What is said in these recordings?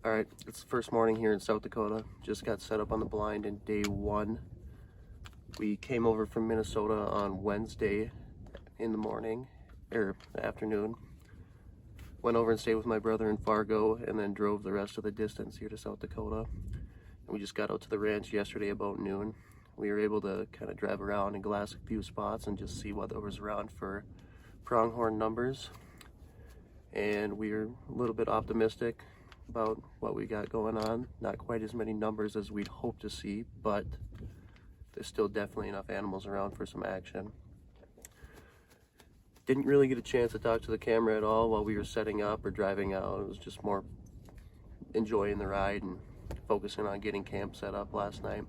Alright, it's the first morning here in South Dakota. Just got set up on the blind in day 1. We came over from Minnesota on Wednesday in the morning, or afternoon. Went over and stayed with my brother in Fargo, and then drove the rest of the distance here to South Dakota. And we just got out to the ranch yesterday about noon. We were able to kind of drive around and glass a few spots and just see what there was around for pronghorn numbers. And we are a little bit optimistic about what we got going on. Not quite as many numbers as we'd hope to see, but there's still definitely enough animals around for some action. Didn't really get a chance to talk to the camera at all while we were setting up or driving out. It was just more enjoying the ride and focusing on getting camp set up last night.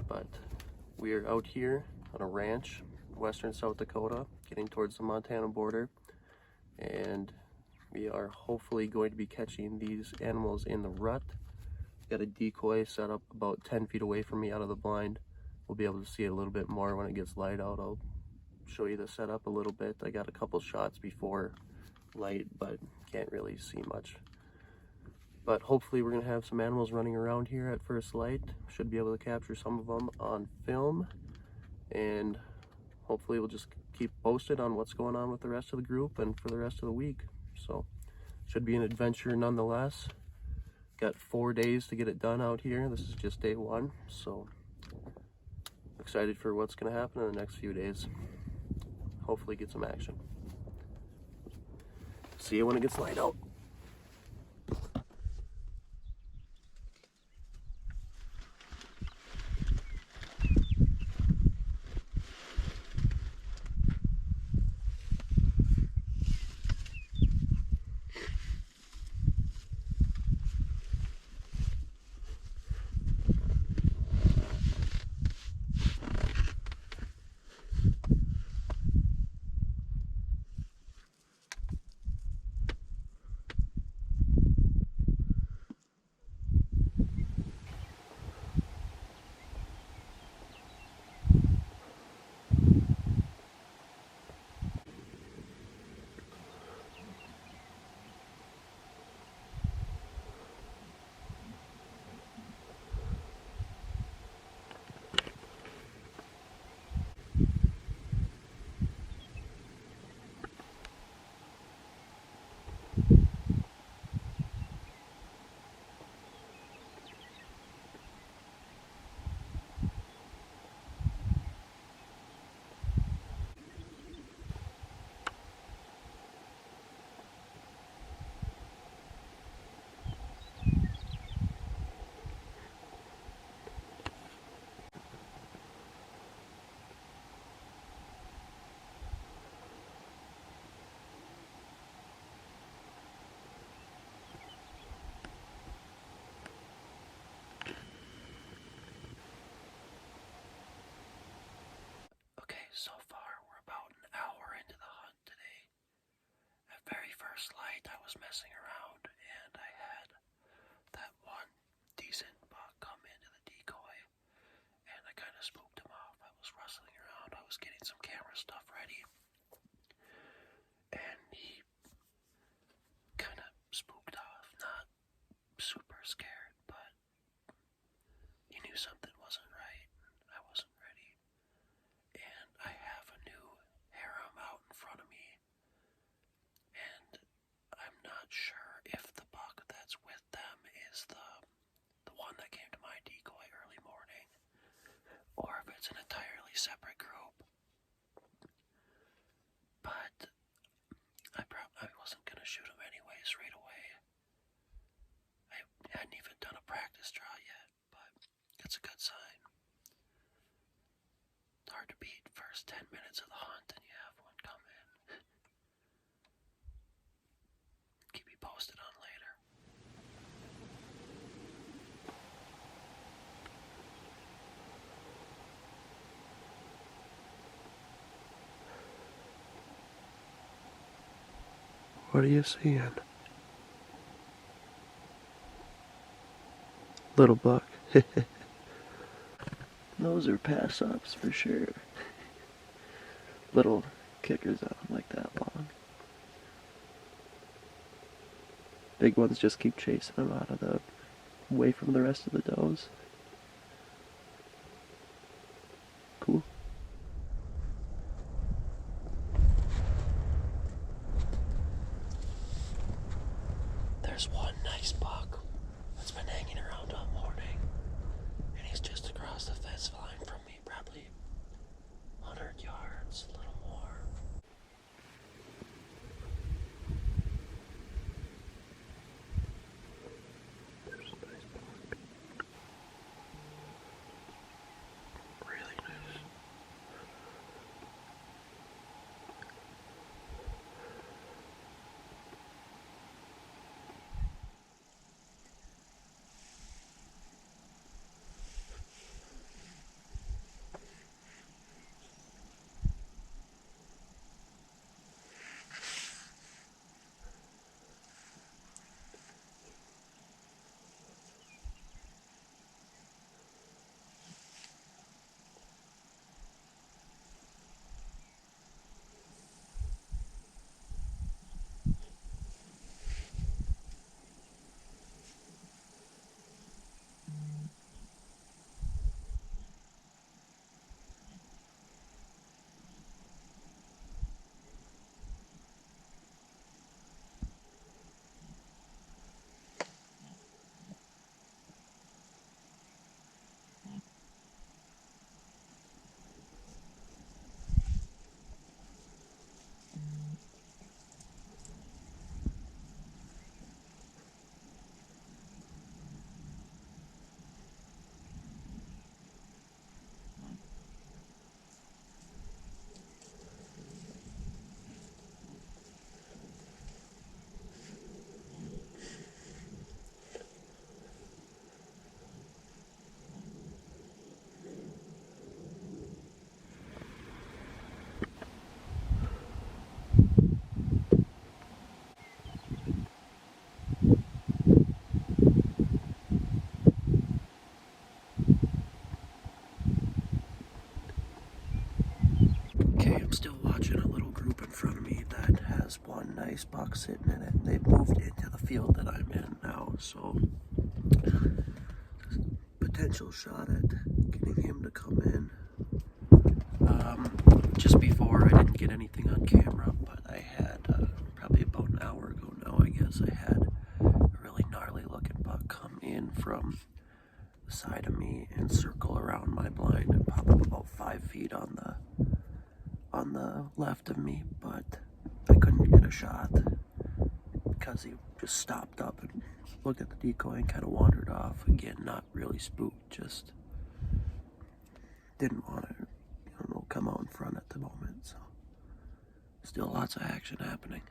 But we are out here on a ranch in western South Dakota, getting towards the Montana border, and we are hopefully going to be catching these animals in the rut. Got a decoy set up about 10 feet away from me out of the blind. We'll be able to see it a little bit more when it gets light out. I'll show you the setup a little bit. I got a couple shots before light, but can't really see much. But hopefully we're gonna have some animals running around here at first light. Should be able to capture some of them on film, and hopefully we'll just keep posted on what's going on with the rest of the group and for the rest of the week. So should be an adventure nonetheless. Got 4 days to get it done out here. This is just day 1, so excited for what's going to happen in the next few days. Hopefully get some action. See you when it gets light out. So far, we're about an hour into the hunt today. At very first light, I was messing around, and I had that one decent buck come into the decoy, and I kind of spooked him off. I was rustling around, I was getting some camera stuff ready, and he kind of spooked off. Not super scared, but he knew something wasn't right. I wasn't ready. And I have a new harem out in front of me, and I'm not sure if the buck that's with them is the one that came to my decoy early morning, or if it's an entirely separate group. But I wasn't gonna shoot him anyways right away. I hadn't even done a practice draw yet, but it's a good sign. Hard to beat first 10 minutes of the hunt and you have one come in. Keep you posted on later. What are you seeing? Little buck. Those are pass-ups for sure. Little kickers out like that long. big ones just keep chasing them away from the rest of the does. Cool. There's one nice buck that's been hanging around all morning, and he's just across the fence line from me, probably 100 yards, a little more. There's a nice buck. Really nice. Okay, I'm still watching a little group in front of me that has one nice buck sitting in it. They've moved into the field that I'm in now, so potential shot at getting him to come in. Just before, I didn't get anything on camera, but I had, probably about an hour ago now, I guess, I had a really gnarly looking buck come in from the side of me and circle around my blind and pop up about 5 feet on the left of me, but I couldn't get a shot because he just stopped up and looked at the decoy and kind of wandered off. Again, not really spooked, just didn't want to, come out in front at the moment. So still lots of action happening.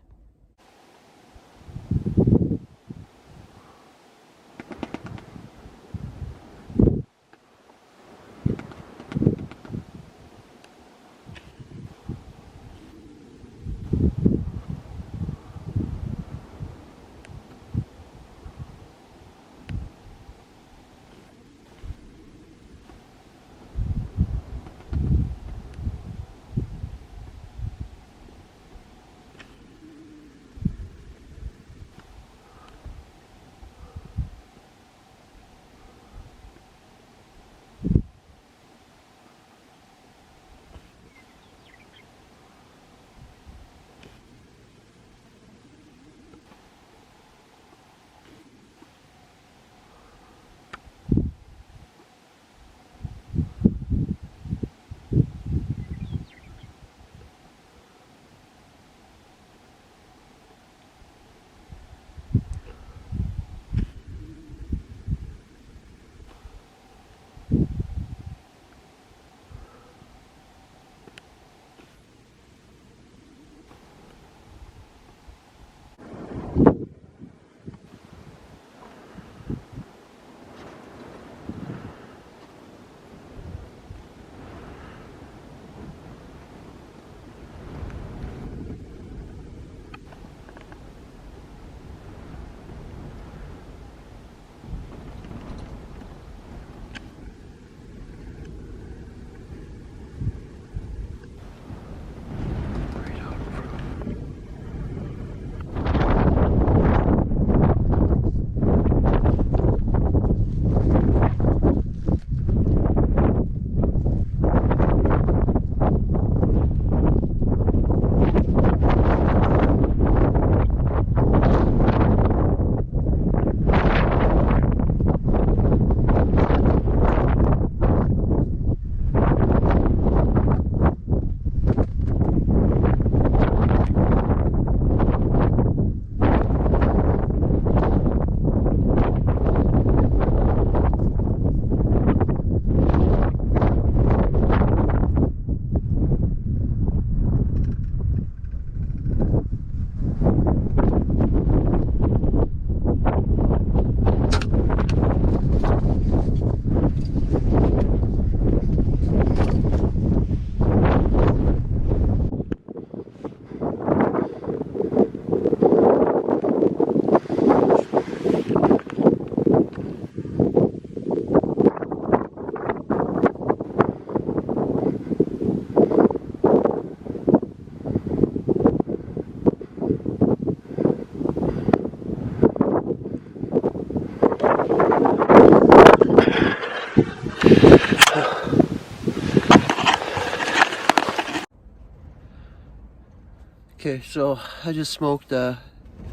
Okay, so I just smoked a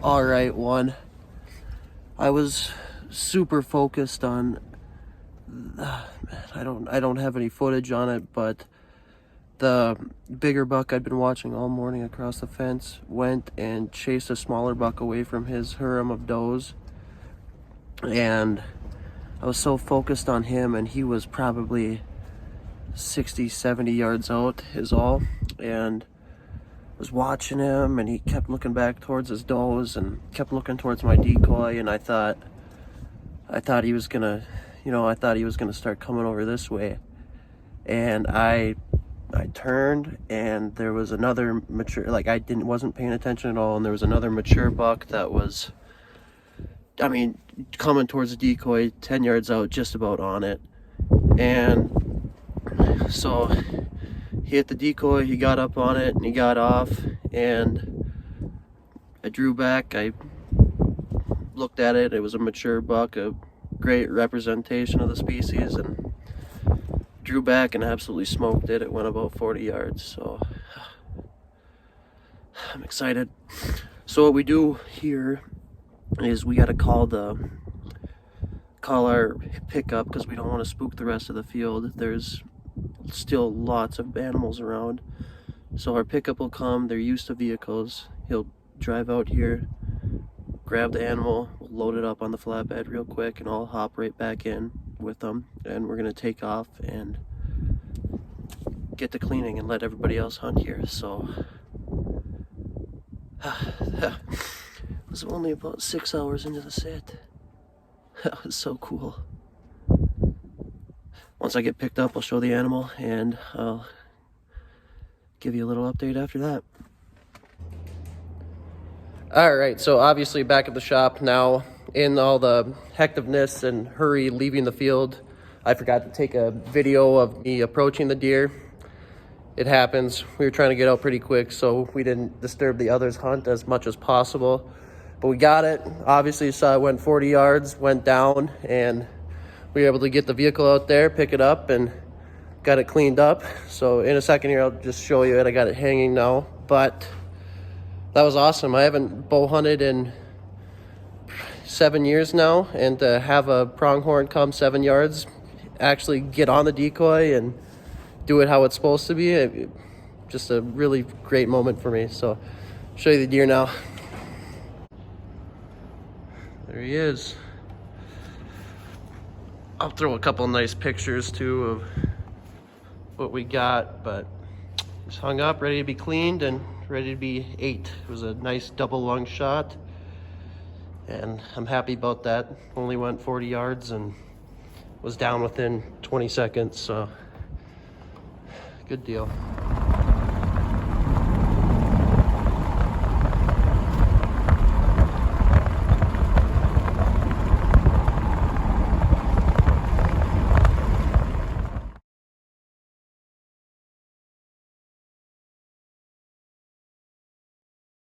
alright one. I was super focused on, I don't have any footage on it, but the bigger buck I'd been watching all morning across the fence went and chased a smaller buck away from his harem of does. And I was so focused on him, and he was probably 60, 70 yards out is all. And was watching him, and he kept looking back towards his does and kept looking towards my decoy, and I thought he was gonna, I thought he was gonna start coming over this way. And I turned, and there was another mature, like wasn't paying attention at all, and there was another mature buck that was, coming towards the decoy 10 yards out, just about on it. And so he hit the decoy, he got up on it, and he got off, and I drew back. I looked at it. It was a mature buck, a great representation of the species, and drew back and absolutely smoked it. It went about 40 yards, so I'm excited. So what we do here is we got to call our pickup because we don't want to spook the rest of the field. There's still lots of animals around, so our pickup will come. They're used to vehicles. He'll drive out here, grab the animal, we'll load it up on the flatbed real quick, and I'll hop right back in with them, and we're gonna take off and get to cleaning and let everybody else hunt here. So it was only about 6 hours into the sit. That was so cool. Once I get picked up, I'll show the animal, and I'll give you a little update after that. All right, so obviously back at the shop now. In all the hectiveness and hurry leaving the field, I forgot to take a video of me approaching the deer. It happens. We were trying to get out pretty quick, so we didn't disturb the others' hunt as much as possible. But we got it. Obviously, you saw it went 40 yards, went down, and we were able to get the vehicle out there, pick it up, and got it cleaned up. So in a second here, I'll just show you it. I got it hanging now, but that was awesome. I haven't bow hunted in 7 years now, and to have a pronghorn come 7 yards, actually get on the decoy and do it how it's supposed to be, just a really great moment for me. So I'll show you the deer now. There he is. I'll throw a couple nice pictures too of what we got, but he's hung up, ready to be cleaned and ready to be ate. It was a nice double lung shot, and I'm happy about that. Only went 40 yards and was down within 20 seconds, so good deal.